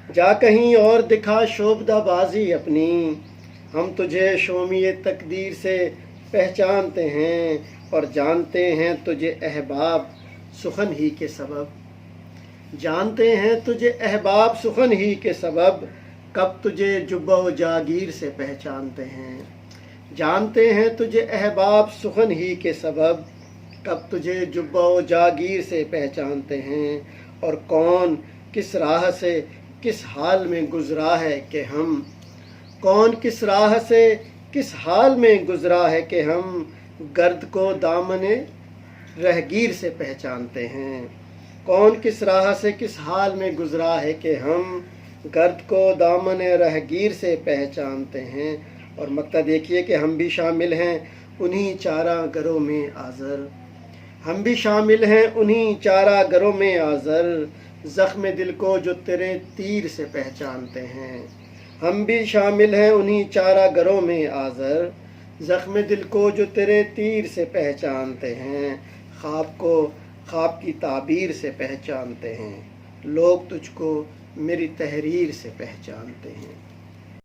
جا کہیں اور دکھا شوبدہ بازی اپنی، ہم تجھے شومی تقدیر سے پہچانتے ہیں اور جانتے ہیں تجھے احباب سخن ہی کے سبب، جانتے ہیں تجھے احباب سخن ہی کے سبب، کب تجھے جبہ و جاگیر سے پہچانتے ہیں، جانتے ہیں تجھے احباب سخن ہی کے سبب، کب تجھے جبہ و جاگیر سے پہچانتے ہیں، اور کون کس راہ سے کس حال میں گزرا ہے کہ ہم، کون کس راہ سے کس حال میں گزرا ہے کہ ہم، گرد کو دامن رہگیر سے پہچانتے ہیں، کون کس راہ سے کس حال میں گزرا ہے کہ ہم، گرد کو دامن رہگیر سے پہچانتے ہیں۔ اور مقطع دیکھیے کہ ہم بھی شامل ہیں انہی چارہ گروں میں آذر، ہم بھی شامل ہیں انہی چارہ گروں میں آذر، زخم دل کو جو تیرے تیر سے پہچانتے ہیں، ہم بھی شامل ہیں انہی چارہ گروں میں آذر، زخم دل کو جو تیرے تیر سے پہچانتے ہیں، خواب کو خواب کی تعبیر سے پہچانتے ہیں، لوگ تجھ کو میری تحریر سے پہچانتے ہیں۔